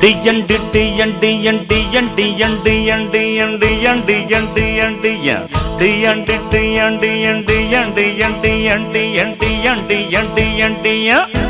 டியண்டு டியண்டு யண்டு யண்டு யண்டு யண்டு யண்டு யண்டு யண்டு யண்டு டியண்டு டியண்டு யண்டு யண்டு யண்டு யண்டு யண்டு யண்டு யண்டு யண்டு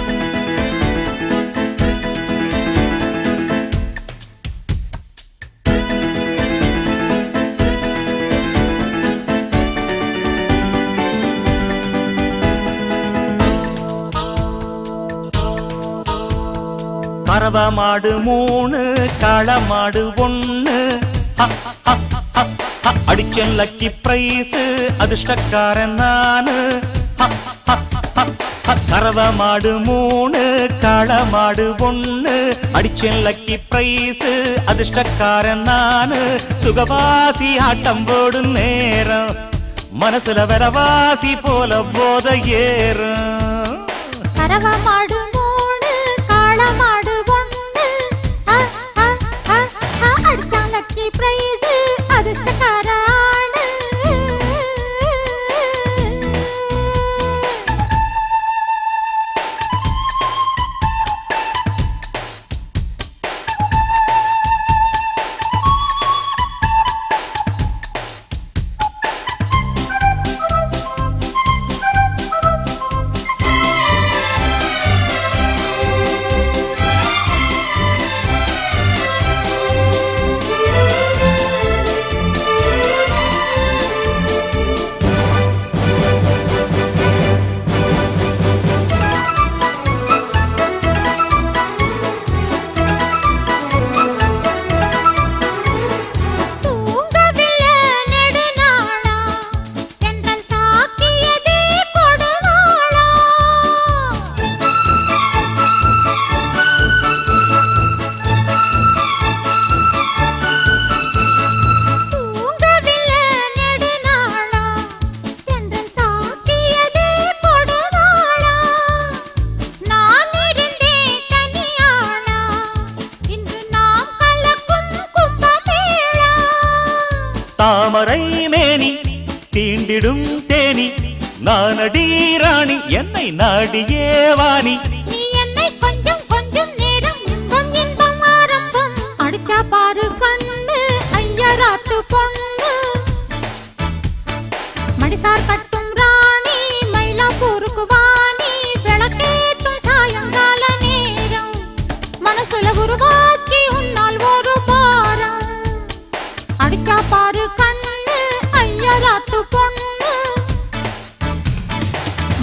கறவ மாடு 3 களமாடு 1 அடிச்சன் lucky price அதிர்ஷ்டக்காரன் நானு கறவ மாடு 3 களமாடு 1 அடிச்சன் லக்கி பிரைஸ் அதிர்ஷ்டக்காரன் நானு சுகவாசி ஆட்டம் போடும் நேரம் மனசுல வரவாசி போல போத ஏறும் கறவ மாடு 3 களமாடு 1 அடிச்சான் லக்கி பிரைஸ் அதிர்ஷ்டக்காரன் தாமரை மேனி தீண்டிடும் தேனி நானடி ராணி என்னை நாடியே வாணி நீ என்னை கொஞ்சம் கொஞ்சம் நேரம் இன்பம் இன்பம் ஆரம்பம் அடிச்சா பாரு கண்ணு ஐயராத்து பொண்ணு மடிசார் கட்டும் ராணி மயிலாப்பூருக்கு வாணி விளக்கேத்தும் சாயங்கால நேரம் மனசுல உருவாக்கி உன்னால் ஒரு பாரம் அடிச்சா பாரு கண்ணு ஐயராத்து பொண்ணு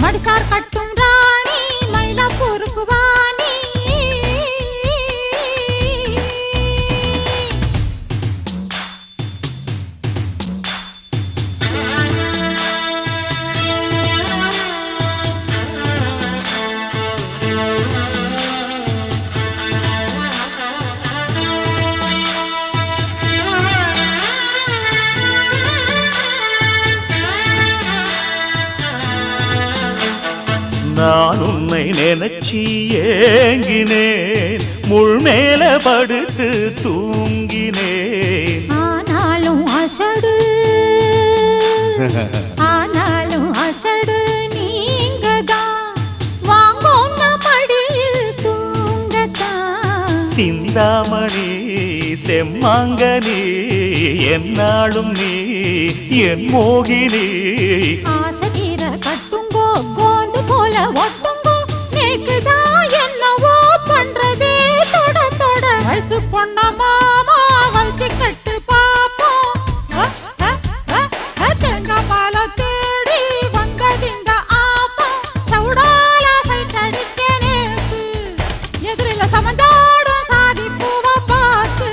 மடிசார் கட்டும் ராணி மயிலாப்பூருக்கு வாணி நான் உன்னை நினைச்சி ஏங்கினேன் முள் மேல படுத்து தூங்கினேன் ஆனாலும் அசடு நீங்கதான் வாங்கோன்ன மடியில் தூங்கத்தான் சிந்தாமணி செம்மாங்கனி என்னாலும் நீ என் மோகினி ஆசதீர கட்டுங்கோ கோந்து போல ஒட்டுங்கோ நேக்குதான் என்னவோ பண்றதே தொட தொட வயசு பொண்ண மாமா வளர்ச்சி கட்டு பாப்போம் தேங்காய் பால தேடி வந்ததிந்த ஆப்பம் சவுடால சைட் அடிக்க நேத்து எதிரில சமஞ்சாடும் சாதி பூவ பார்த்து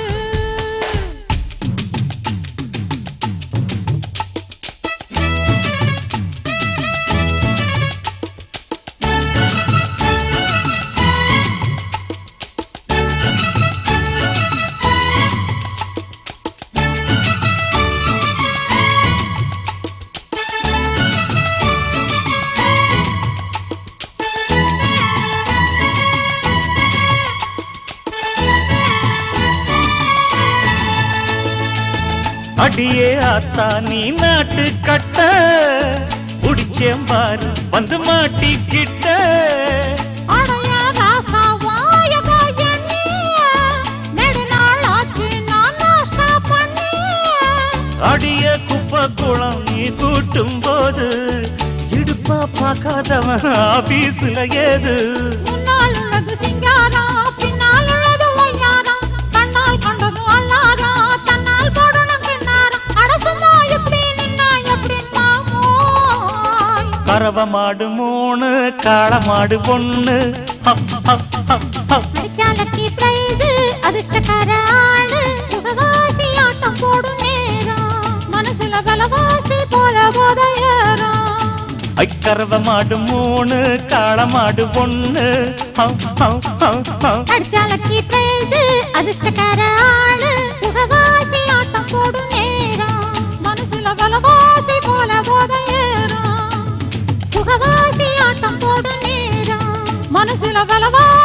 அடியே ஆத்தா நீ நாட்டு கட்ட புடிச்சேம்பாரு வந்து மாட்டிக்கிட்ட அடையா ராசா வாயகா எண்ணிய அடிய குப்பை குளம் நீ கூட்டும் போது இடுப்பா பார்க்காதவன் ஆபீஸ்ல ஏது முன்னால் உள்ளது சிங்காரம் பின்னால் உள்ளது ஒய்யாரம் கண்ணால் கண்டது அல்லாரம் தன்னால் போடணும் கிண்ணாரம் அரசுமா எப்படி நின்னா எப்படி மாமோய் கறவ மாடு 3 காளை மாடு 1 அடிச்சாலக்கி பிரைஸ் அதிர்ஷ்டக்கார ஆளு சுகவாசி ஆட்டம் போடும் நேரம் மனசுல விலவாசி போத போத ஏறும் கறவ மாடு 3 காளை மாடு 1 அடிச்சாலக்கி பிரைஸ் அதிர்ஷ்டக்கார ஆளு சுகவாசி ஆட்டம் போடும் நேரம் மனசுல விலவாசி போல போத ஏறும் சுகவாசி ஆட்டம் போடும் நேரம் மனசுல விலவாசி